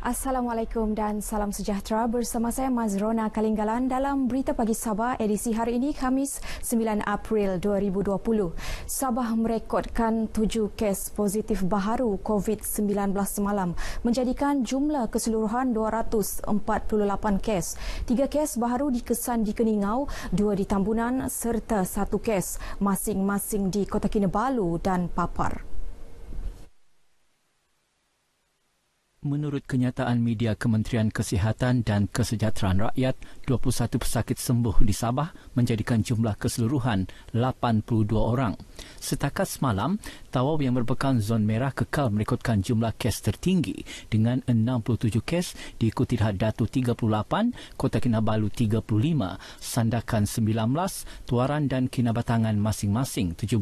Assalamualaikum dan salam sejahtera, bersama saya Mazrona Kalinggalan dalam Berita Pagi Sabah edisi hari ini Khamis 9 April 2020. Sabah merekodkan 7 kes positif baharu COVID-19 semalam, menjadikan jumlah keseluruhan 248 kes. 3 kes baharu dikesan di Keningau, 2 di Tambunan serta 1 kes masing-masing di Kota Kinabalu dan Papar. Menurut kenyataan media Kementerian Kesihatan dan Kesejahteraan Rakyat, 21 pesakit sembuh di Sabah menjadikan jumlah keseluruhan 82 orang. Setakat semalam, Tawau yang merupakan zon merah kekal merekodkan jumlah kes tertinggi dengan 67 kes, diikuti Datu 38, Kota Kinabalu 35, Sandakan 19, Tuaran dan Kinabatangan masing-masing 17.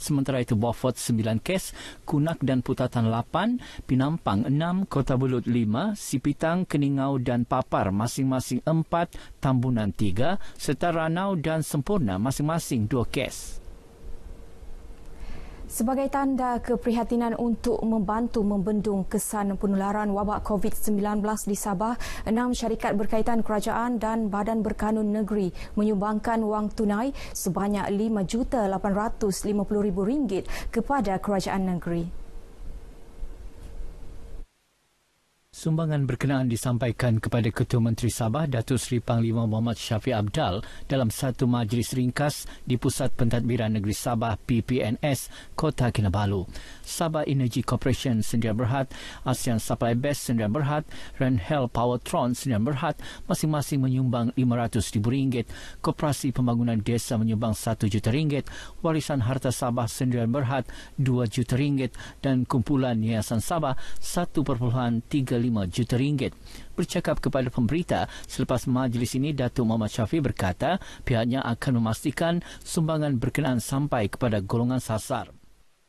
Sementara itu Beaufort 9 kes, Kunak dan Putatan 8, Pinampang 6, Kota Bulut 5, Sipitang, Keningau dan Papar masing-masing 4, Tambunan 3, serta Ranau dan Sempurna masing-masing 2 kes. Sebagai tanda keprihatinan untuk membantu membendung kesan penularan wabak COVID-19 di Sabah, 6 syarikat berkaitan kerajaan dan badan berkanun negeri menyumbangkan wang tunai sebanyak RM5,850,000 kepada kerajaan negeri. Sumbangan berkenaan disampaikan kepada Ketua Menteri Sabah, Datuk Seri Panglima Muhammad Shafie Apdal dalam satu majlis ringkas di Pusat Pentadbiran Negeri Sabah PPNS, Kota Kinabalu. Sabah Energy Corporation Sdn Bhd, ASEAN Supply Base Sdn Bhd, Renhel Powertron Sdn Bhd masing-masing menyumbang RM500,000, Koperasi Pembangunan Desa menyumbang RM1 juta, Warisan Harta Sabah Sdn Bhd RM2 juta dan Kumpulan Yayasan Sabah RM1.35 juta. Bercakap kepada pemberita selepas majlis ini, Datuk Muhammad Shafie berkata pihaknya akan memastikan sumbangan berkenaan sampai kepada golongan sasar.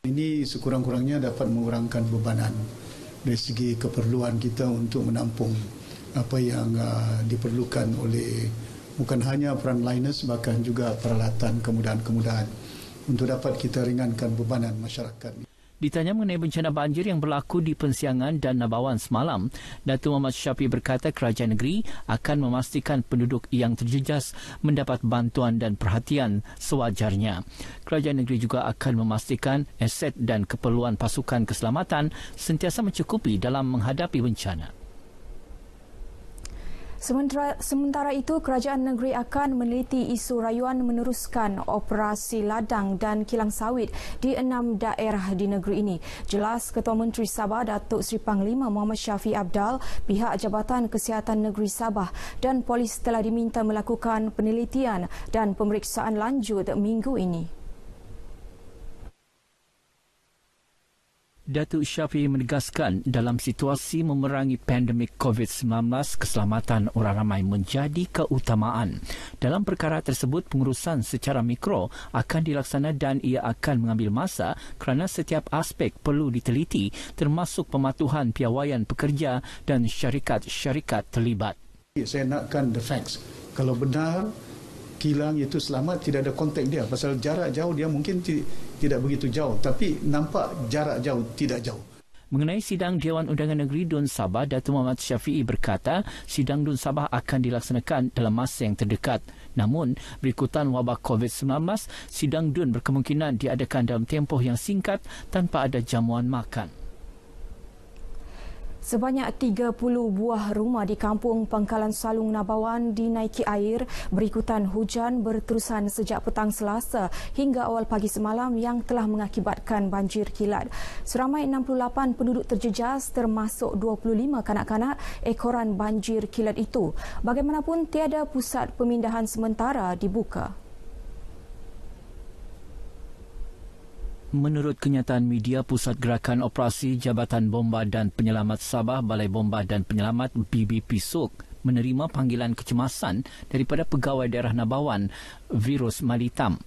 Ini sekurang-kurangnya dapat mengurangkan bebanan dari segi keperluan kita untuk menampung apa yang diperlukan oleh bukan hanya frontliners, bahkan juga peralatan kemudahan-kemudahan untuk dapat kita ringankan bebanan masyarakat. Ditanya mengenai bencana banjir yang berlaku di Pensiangan dan Nabawan semalam, Datuk Muhammad Shafie berkata kerajaan negeri akan memastikan penduduk yang terjejas mendapat bantuan dan perhatian sewajarnya. Kerajaan negeri juga akan memastikan aset dan keperluan pasukan keselamatan sentiasa mencukupi dalam menghadapi bencana. Sementara itu, kerajaan negeri akan meneliti isu rayuan meneruskan operasi ladang dan kilang sawit di 6 daerah di negeri ini. Jelas Ketua Menteri Sabah, Datuk Seri Panglima Muhammad Shafie Apdal, pihak Jabatan Kesihatan Negeri Sabah dan polis telah diminta melakukan penelitian dan pemeriksaan lanjut minggu ini. Datuk Shafie menegaskan dalam situasi memerangi pandemik COVID-19, keselamatan orang ramai menjadi keutamaan. Dalam perkara tersebut, pengurusan secara mikro akan dilaksana dan ia akan mengambil masa kerana setiap aspek perlu diteliti termasuk pematuhan piawaian pekerja dan syarikat-syarikat terlibat. Saya nakkan the facts. Kalau benar kilang itu selamat, tidak ada kontak dia. Pasal jarak jauh dia mungkin tidak begitu jauh, tapi nampak jarak jauh tidak jauh. Mengenai sidang Dewan Undangan Negeri Dun Sabah, Datuk Muhammad Shafie berkata sidang Dun Sabah akan dilaksanakan dalam masa yang terdekat. Namun, berikutan wabak COVID-19, sidang Dun berkemungkinan diadakan dalam tempoh yang singkat tanpa ada jamuan makan. Sebanyak 30 buah rumah di kampung Pangkalan Salung Nabawan dinaiki air berikutan hujan berterusan sejak petang Selasa hingga awal pagi semalam yang telah mengakibatkan banjir kilat. Seramai 68 penduduk terjejas termasuk 25 kanak-kanak ekoran banjir kilat itu. Bagaimanapun tiada pusat pemindahan sementara dibuka. Menurut kenyataan media, Pusat Gerakan Operasi Jabatan Bomba dan Penyelamat Sabah, Balai Bomba dan Penyelamat BBP SUK menerima panggilan kecemasan daripada pegawai daerah Nabawan, Virus Malitam.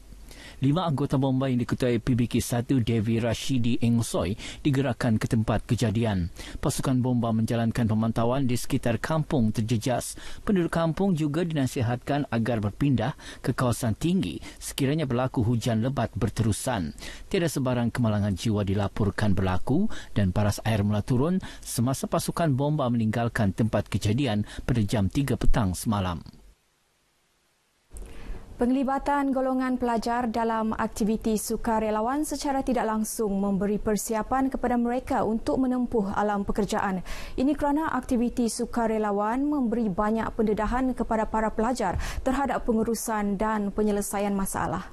5 anggota bomba yang diketuai PBK-1 Devi Rashidi Engsoy digerakkan ke tempat kejadian. Pasukan bomba menjalankan pemantauan di sekitar kampung terjejas. Penduduk kampung juga dinasihatkan agar berpindah ke kawasan tinggi sekiranya berlaku hujan lebat berterusan. Tiada sebarang kemalangan jiwa dilaporkan berlaku dan paras air mula turun semasa pasukan bomba meninggalkan tempat kejadian pada jam 3 petang semalam. Penglibatan golongan pelajar dalam aktiviti sukarelawan secara tidak langsung memberi persiapan kepada mereka untuk menempuh alam pekerjaan. Ini kerana aktiviti sukarelawan memberi banyak pendedahan kepada para pelajar terhadap pengurusan dan penyelesaian masalah.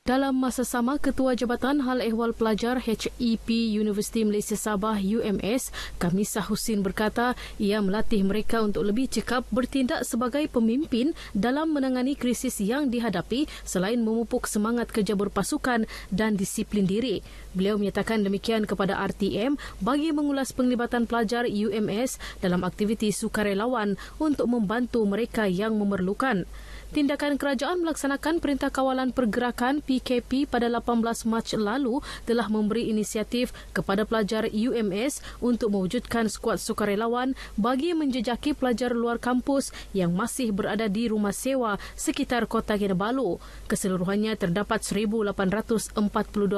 Dalam masa sama, Ketua Jabatan Hal Ehwal Pelajar HEP Universiti Malaysia Sabah UMS, Kamisah Husin berkata ia melatih mereka untuk lebih cekap bertindak sebagai pemimpin dalam menangani krisis yang dihadapi selain memupuk semangat kerja berpasukan dan disiplin diri. Beliau menyatakan demikian kepada RTM bagi mengulas penglibatan pelajar UMS dalam aktiviti sukarelawan untuk membantu mereka yang memerlukan. Tindakan kerajaan melaksanakan Perintah Kawalan Pergerakan PKP pada 18 Mac lalu telah memberi inisiatif kepada pelajar UMS untuk mewujudkan skuad sukarelawan bagi menjejaki pelajar luar kampus yang masih berada di rumah sewa sekitar Kota Kinabalu. Keseluruhannya terdapat 1,842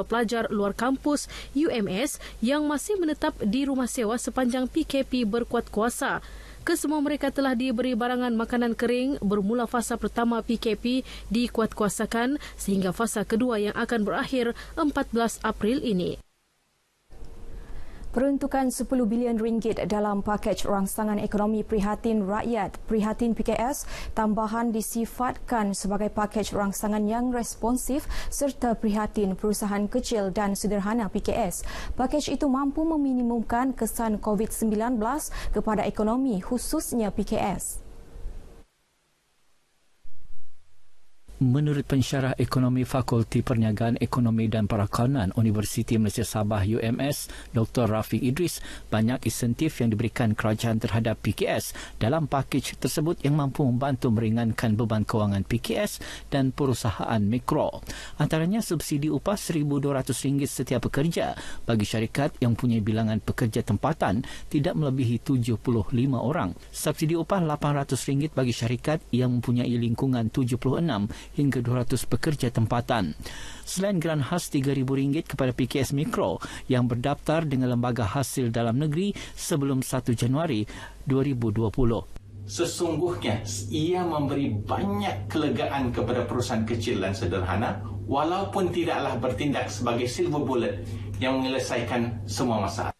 pelajar luar kampus UMS yang masih menetap di rumah sewa sepanjang PKP berkuat kuasa. Kesemua mereka telah diberi barangan makanan kering bermula fasa pertama PKP dikuatkuasakan sehingga fasa kedua yang akan berakhir 14 April ini. Peruntukan 10 bilion ringgit dalam pakej rangsangan ekonomi Prihatin Rakyat Prihatin PKS tambahan disifatkan sebagai pakej rangsangan yang responsif serta prihatin perusahaan kecil dan sederhana PKS. Pakej itu mampu meminimumkan kesan COVID-19 kepada ekonomi khususnya PKS. Menurut pensyarah ekonomi Fakulti Perniagaan Ekonomi dan Perakanan Universiti Malaysia Sabah UMS, Dr. Rafiq Idris, banyak insentif yang diberikan kerajaan terhadap PKS dalam pakej tersebut yang mampu membantu meringankan beban kewangan PKS dan perusahaan mikro. Antaranya subsidi upah RM1,200 setiap pekerja bagi syarikat yang punya bilangan pekerja tempatan tidak melebihi 75 orang. Subsidi upah RM800 bagi syarikat yang mempunyai lingkungan 76 hingga 200 pekerja tempatan. Selain geran khas RM3,000 kepada PKS Mikro yang berdaftar dengan Lembaga Hasil Dalam Negeri sebelum 1 Januari 2020. Sesungguhnya ia memberi banyak kelegaan kepada perusahaan kecil dan sederhana walaupun tidaklah bertindak sebagai silver bullet yang menyelesaikan semua masalah.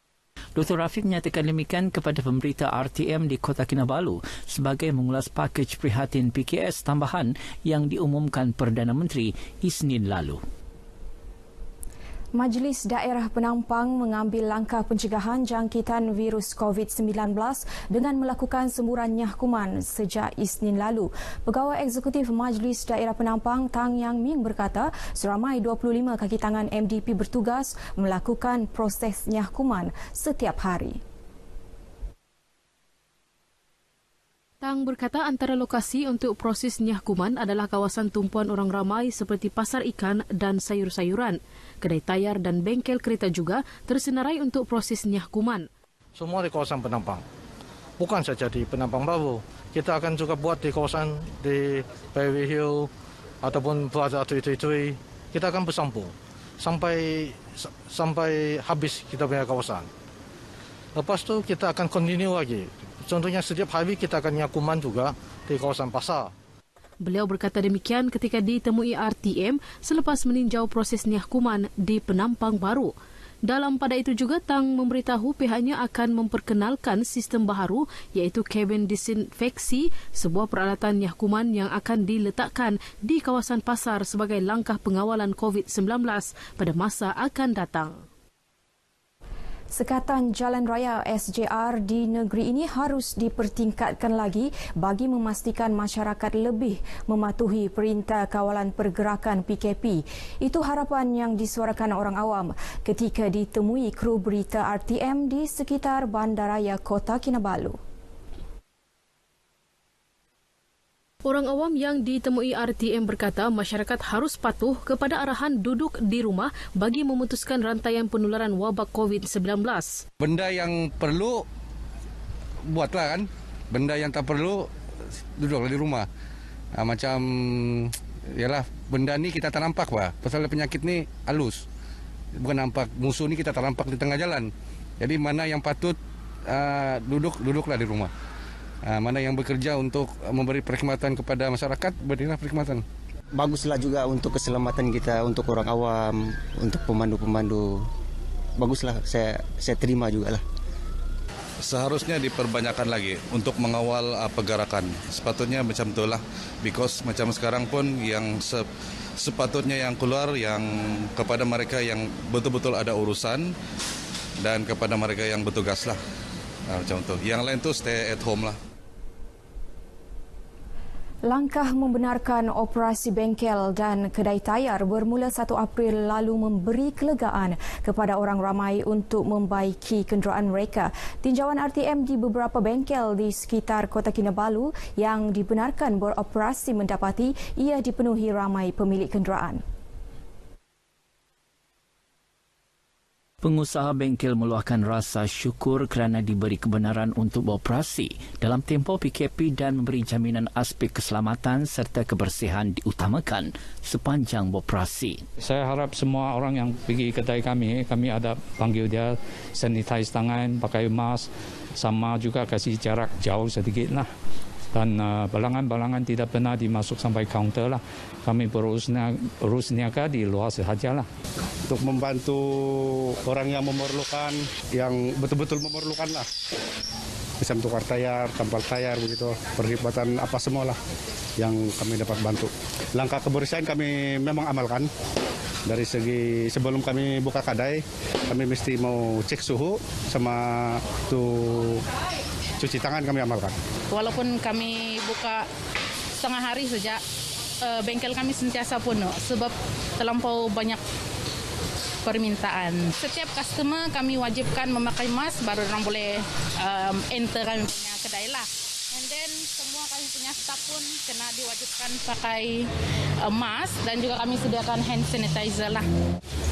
Dr. Rafiq menyatakan demikian kepada pemberita RTM di Kota Kinabalu sebagai mengulas pakej prihatin PKS tambahan yang diumumkan Perdana Menteri Isnin lalu. Majlis Daerah Penampang mengambil langkah pencegahan jangkitan virus COVID-19 dengan melakukan semburan nyahkuman sejak Isnin lalu. Pegawai Eksekutif Majlis Daerah Penampang Tang Yang Ming berkata seramai 25 kaki tangan MDP bertugas melakukan proses nyahkuman setiap hari. Tang berkata antara lokasi untuk proses nyahkuman adalah kawasan tumpuan orang ramai seperti pasar ikan dan sayur-sayuran. Kedai tayar dan bengkel kereta juga tersenarai untuk proses nyahkuman. Semua di kawasan Penampang. Bukan saja di Penampang Baru. Kita akan juga buat di kawasan di Berry Hill ataupun Plaza Tui. Kita akan bersambung sampai habis kita punya kawasan. Lepas tu kita akan continue lagi. Contohnya setiap hari kita akan nyahkuman juga di kawasan pasar. Beliau berkata demikian ketika ditemui RTM selepas meninjau proses nyahkuman di Penampang Baru. Dalam pada itu juga Tang memberitahu pihaknya akan memperkenalkan sistem baharu iaitu kabin disinfeksi, sebuah peralatan nyahkuman yang akan diletakkan di kawasan pasar sebagai langkah pengawalan COVID-19 pada masa akan datang. Sekatan jalan raya SJR di negeri ini harus dipertingkatkan lagi bagi memastikan masyarakat lebih mematuhi Perintah Kawalan Pergerakan PKP. Itu harapan yang disuarakan orang awam ketika ditemui kru berita RTM di sekitar Bandaraya Kota Kinabalu. Orang awam yang ditemui RTM berkata masyarakat harus patuh kepada arahan duduk di rumah bagi memutuskan rantaian penularan wabak COVID-19. Benda yang perlu, buatlah kan. Benda yang tak perlu, duduklah di rumah. Macam, yalah, benda ni kita tak nampak, Pak. Pasal penyakit ni halus. Bukan nampak, musuh ni kita tak nampak di tengah jalan. Jadi mana yang patut duduklah di rumah. Mana yang bekerja untuk memberi perkhidmatan kepada masyarakat, berilah perkhidmatan. Baguslah juga untuk keselamatan kita, untuk orang awam, untuk pemandu-pemandu. Baguslah, saya terima juga lah. Seharusnya diperbanyakkan lagi untuk mengawal pergerakan. Sepatutnya macam itulah, because macam sekarang pun yang sepatutnya yang keluar yang kepada mereka yang betul-betul ada urusan dan kepada mereka yang bertugas lah. Macam itu. Yang lain tu stay at home lah. Langkah membenarkan operasi bengkel dan kedai tayar bermula 1 April lalu memberi kelegaan kepada orang ramai untuk membaiki kenderaan mereka. Tinjauan RTM di beberapa bengkel di sekitar Kota Kinabalu yang dibenarkan beroperasi mendapati ia dipenuhi ramai pemilik kenderaan. Pengusaha bengkel meluahkan rasa syukur kerana diberi kebenaran untuk beroperasi dalam tempoh PKP dan memberi jaminan aspek keselamatan serta kebersihan diutamakan sepanjang beroperasi. Saya harap semua orang yang pergi kedai kami ada panggil dia sanitize tangan, pakai mask, sama juga kasih jarak jauh sedikit lah. Dan balangan-balangan tidak pernah dimasuk sampai kaunter lah. Kami berurus niaga di luar sahaja lah. Untuk membantu orang yang memerlukan, yang betul-betul memerlukan lah. Bisa tukar tayar, tampal tayar begitu, perkhidmatan apa semua lah yang kami dapat bantu. Langkah kebersihan kami memang amalkan. Dari segi sebelum kami buka kedai, kami mesti mau cek suhu sama tuh cuci tangan kami amalkan. Walaupun kami buka setengah hari saja, bengkel kami sentiasa penuh sebab terlampau banyak permintaan. Setiap customer kami wajibkan memakai mask baru orang boleh enter kami punya kedai lah. And then semua kami punya staff pun kena diwajibkan pakai mask dan juga kami sediakan hand sanitizer lah.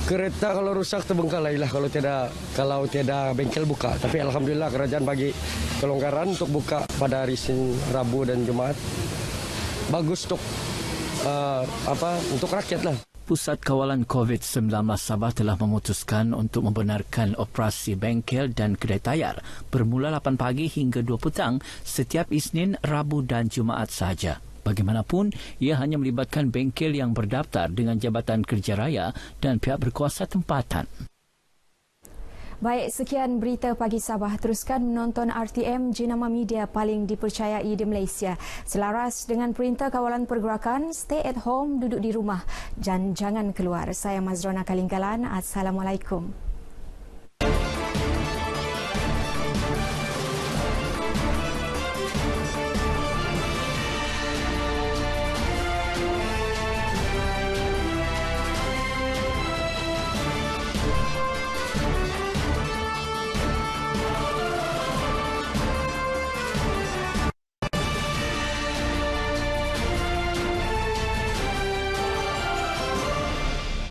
Kereta kalau rusak terbengkalai lah kalau tiada bengkel buka. Tapi alhamdulillah kerajaan bagi kelonggaran untuk buka pada hari Senin, Rabu dan Jumaat. Bagus untuk rakyat lah. Pusat Kawalan COVID-19 Sabah telah memutuskan untuk membenarkan operasi bengkel dan kedai tayar bermula 8 pagi hingga 2 petang setiap Isnin, Rabu dan Jumaat sahaja. Bagaimanapun, ia hanya melibatkan bengkel yang berdaftar dengan Jabatan Kerja Raya dan pihak berkuasa tempatan. Baik, sekian berita pagi Sabah. Teruskan menonton RTM, jenama media paling dipercayai di Malaysia. Selaras dengan Perintah Kawalan Pergerakan, stay at home, duduk di rumah dan jangan keluar. Saya Mazrona Kalinggalan. Assalamualaikum.